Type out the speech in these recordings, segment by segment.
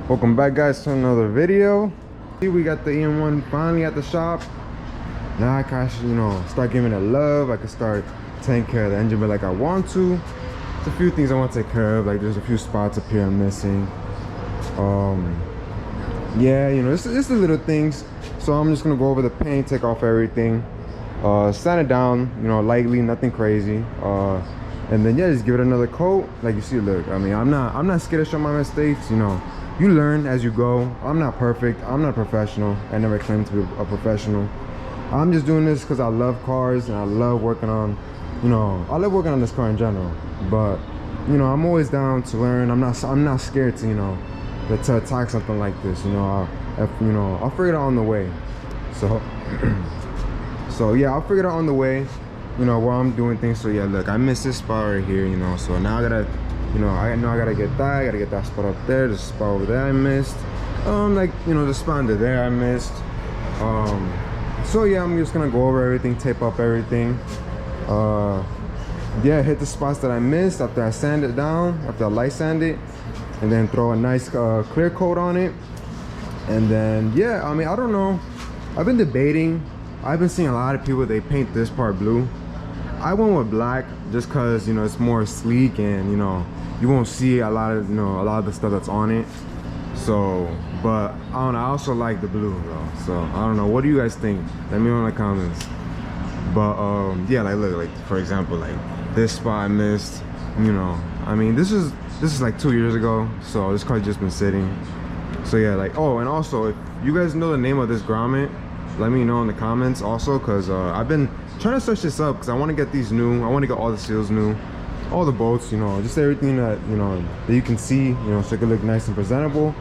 Welcome back, guys, to another video. We got the em1 finally at the shop. Now I can actually, start giving it love. I can start taking care of the engine but like I want to. There's a few things I want to take care of, like there's a few spots up here I'm missing. Yeah, it's the little things. So I'm just gonna go over the paint, take off everything, sand it down, lightly, nothing crazy. And then yeah, just give it another coat. Like you see, look, I mean, I'm not scared to show my mistakes. You learn as you go. I'm not perfect, I'm not a professional. I never claimed to be a professional. I'm just doing this because I love cars and I love working on, I love working on this car in general. But I'm always down to learn. I'm not scared to to attack something like this. I'll figure it out on the way. So so yeah, I'll figure it out on the way, while I'm doing things. So yeah, look, I missed this spot right here, so now I gotta, I gotta get that. I gotta get that spot up there, the spot over there I missed, the spot under there I missed. So yeah, I'm just gonna go over everything, tape up everything. Yeah, hit the spots that I missed after I sand it down, after I light sand it, and then throw a nice clear coat on it. And then yeah, I mean, I don't know, I've been debating. I've been seeing a lot of people, they paint this part blue. I went with black just because it's more sleek, and you won't see a lot of the stuff that's on it. So but I don't know, I also like the blue though. So I don't know, what do you guys think? Let me know in the comments. But yeah, like look, like for example, like this spot I missed, I mean, this is like 2 years ago, so this car's just been sitting. So yeah, like, oh, and also if you guys know the name of this grommet, let me know in the comments also, because I've been trying to search this up because I want to get these new. I want to get all the seals new, all the bolts, just everything that that you can see, so it can look nice and presentable.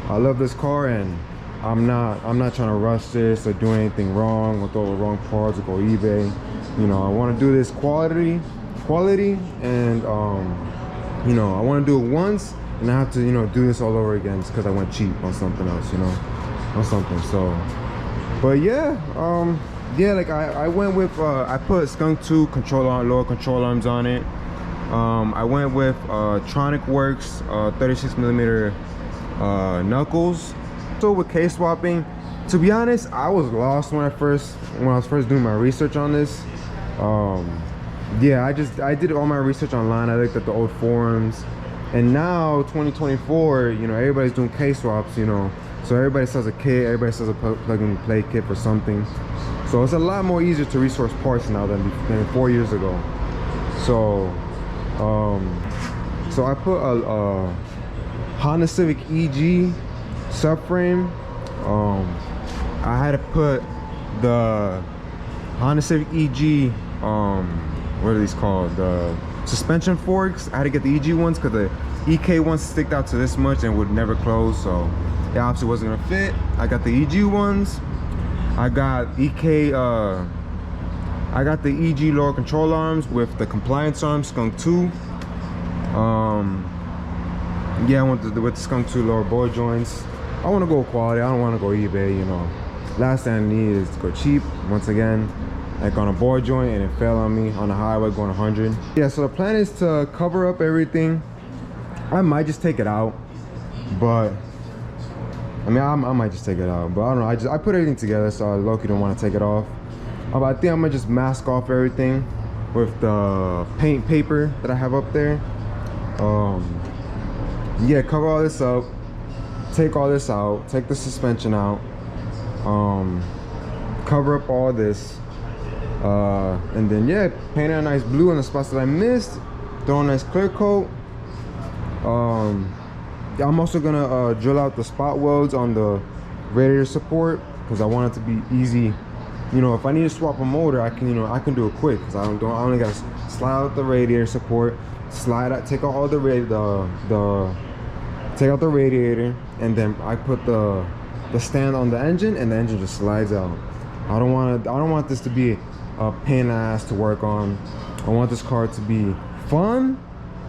I love this car, and I'm not trying to rush this or do anything wrong with all the wrong parts or go eBay. I want to do this quality, and I want to do it once, and I have to do this all over again just because I went cheap on something else, on something. So but yeah, yeah, like I went with I put skunk 2 control arm, lower control arms on it. I went with Tronic Works 36mm knuckles. So with K-swapping, to be honest, I was lost when I was first doing my research on this. Yeah, I did all my research online. I looked at the old forums, and now 2024, everybody's doing K-swaps, so everybody sells a kit, everybody sells a plug and play kit for something. So it's a lot more easier to resource parts now than 4 years ago. So so I put a Honda Civic EG subframe. I had to put the Honda Civic EG, what are these called, the suspension forks. I had to get the EG ones because the EK ones sticked out to this much and would never close, so it obviously wasn't gonna fit. I got the EG ones. I got EK, I got the EG lower control arms with the compliance arms, skunk 2. Yeah, I went with the skunk 2 lower ball joints. I want to go quality, I don't want to go eBay. Last thing I need is to go cheap once again, like on a ball joint, and it fell on me on the highway going 100. Yeah, so the plan is to cover up everything. I might just take it out, but I mean, I might just take it out, but I don't know. I put everything together, so I low-key don't want to take it off. But I think I'm gonna just mask off everything with the paint paper that I have up there. Yeah, cover all this up, take all this out, take the suspension out, cover up all this, and then yeah, paint it a nice blue on the spots that I missed, throw a nice clear coat. I'm also gonna drill out the spot welds on the radiator support because I want it to be easy. If I need to swap a motor, I can I can do it quick because I only gotta slide out the radiator support, slide out, take out all take out the radiator, and then I put the stand on the engine, and the engine just slides out. I don't want this to be a pain in the ass to work on. I want this car to be fun,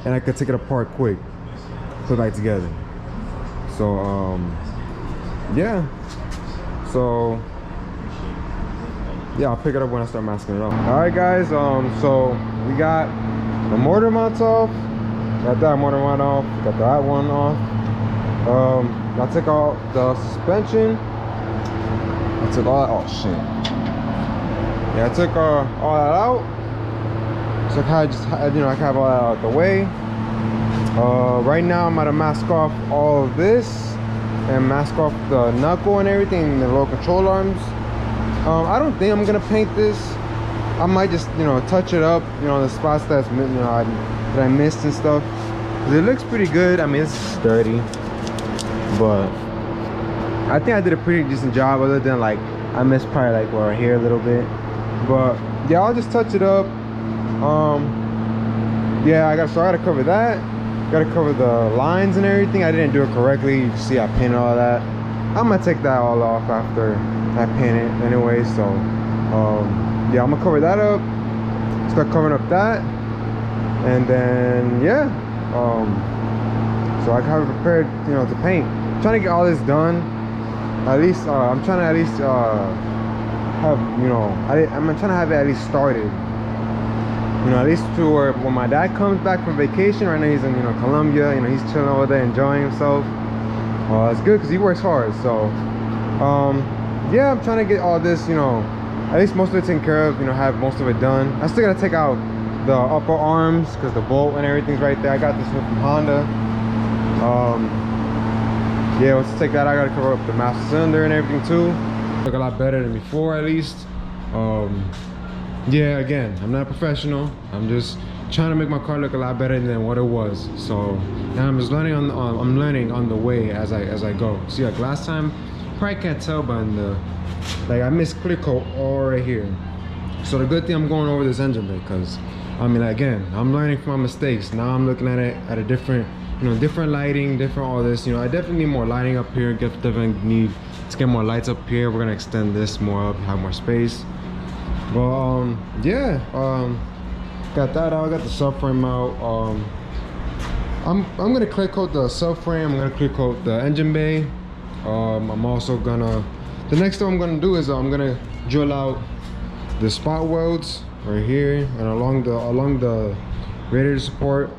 and I could take it apart quick, put it back together. So yeah, so yeah, I'll pick it up when I start masking it up. All right, guys, so we got the motor mounts off, got that motor mount off, got that one off. I took out the suspension. I took all that. Oh shit. Yeah, I took all that out. So I kind of just, you know, I have all that out the way. Right now I'm gonna mask off all of this and mask off the knuckle and everything, the little control arms. I don't think I'm gonna paint this. I might just, you know, touch it up, you know, the spots that's, you know, that I missed and stuff. It looks pretty good. I mean, it's sturdy, but I think I did a pretty decent job, other than like I missed probably like right here a little bit. But yeah, I'll just touch it up. Yeah, I gotta cover that. Gotta cover the lines and everything. I didn't do it correctly. You see I painted all that. I'm gonna take that all off after I paint it anyway. So yeah, I'm gonna cover that up, start covering up that, and then yeah, so I have it prepared, you know, to paint. I'm trying to get all this done. At least I'm trying to at least have, you know, I'm trying to have it at least started. You know, at least to where when my dad comes back from vacation. Right now he's in, you know, Colombia. You know, he's chilling over there, enjoying himself. It's good because he works hard. So yeah, I'm trying to get all this, you know, at least most of it taken care of. You know, have most of it done. I still gotta take out the upper arms because the bolt and everything's right there. I got this one from Honda. Yeah, once I take that, I gotta cover up the master cylinder and everything too. Look a lot better than before, at least. Yeah, again, I'm not a professional. I'm just trying to make my car look a lot better than what it was. So now I'm just learning I'm learning on the way as I go. See, like last time, probably can't tell, but like I missed clear coat all right here. So the good thing I'm going over this engine bay, because I mean, again, I'm learning from my mistakes. Now I'm looking at it at a different, you know, different lighting, different all this. You know, I definitely need more lighting up here. Definitely need to get more lights up here. We're gonna extend this more up, have more space. But yeah, got that out. Got the subframe out. I'm gonna clear coat the subframe. I'm gonna clear coat the engine bay. I'm also gonna, the next thing I'm gonna do is I'm gonna drill out the spot welds right here and along the radiator support.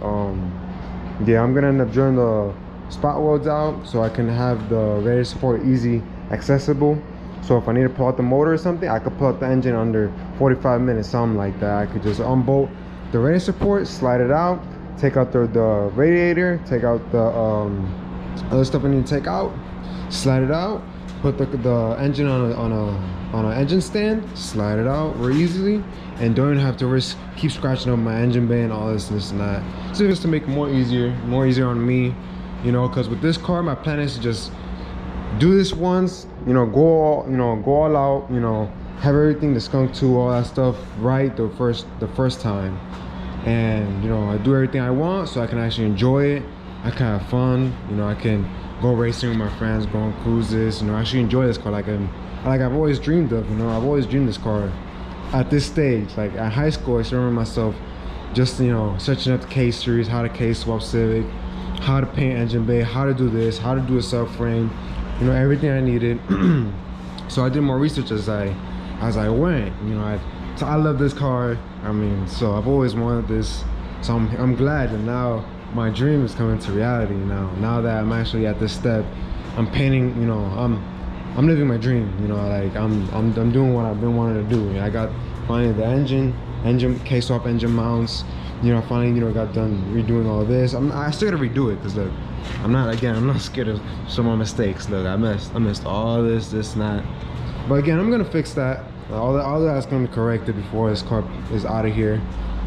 Yeah, I'm gonna end up drilling the spot welds out so I can have the radiator support easy accessible. So if I need to pull out the motor or something, I could pull out the engine under 45 minutes, something like that. I could just unbolt the radiator support, slide it out, take out the radiator, take out the other stuff I need to take out, slide it out, put the engine on an engine stand, slide it out very easily, and don't even have to keep scratching up my engine bay and all this and this and that. So just to make it more easier on me, you know, because with this car my plan is to just do this once, you know, go all out, you know, have everything, the skunk too, all that stuff right the first time, and you know, I do everything I want so I can actually enjoy it. I can have fun, you know, I can go racing with my friends, go on cruises, you know, actually enjoy this car like I've always dreamed of. You know, I've always dreamed this car at this stage. Like at high school, I still remember myself just, you know, searching up the K series, how to kswap Civic, how to paint engine bay, how to do this, how to do a subframe, you know, everything I needed. So I did more research as I went, you know. So I love this car. I mean, so I've always wanted this, so I'm glad that now my dream is coming to reality. Now that I'm actually at this step, I'm painting, you know, I'm living my dream, you know. Like I'm doing what I've been wanting to do. You know, I got finally the engine kswap engine mounts, you know. Finally, you know, got done redoing all this. I still gotta redo it because look, I'm not scared of some of my mistakes. Look, I missed all this and that, but again, I'm gonna fix that. All that's gonna be corrected before this car is out of here.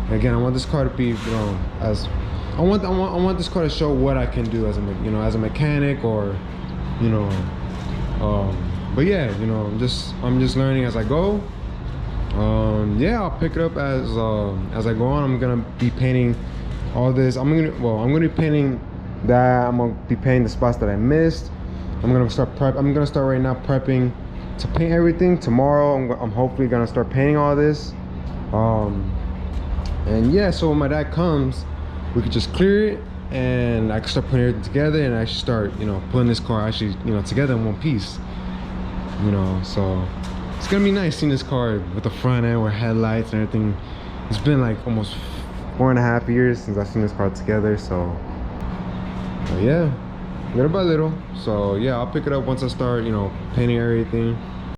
And again, I want this car to be, you know, I want this car to show what I can do as a mechanic, or, you know, but yeah, you know, I'm just learning as I go. Yeah, I'll pick it up as I go on. I'm gonna be painting all this. I'm gonna be painting that. I'm gonna be painting the spots that I missed. I'm gonna start right now prepping to paint everything. Tomorrow I'm hopefully gonna start painting all this. And yeah, so when my dad comes, we could just clear it and I can start putting everything together and actually start, you know, putting this car actually, you know, together in one piece, you know. So it's gonna be nice seeing this car with the front end with headlights and everything. It's been like almost 4.5 years since I've seen this car together. So yeah, little by little. So yeah, I'll pick it up once I start, you know, painting everything.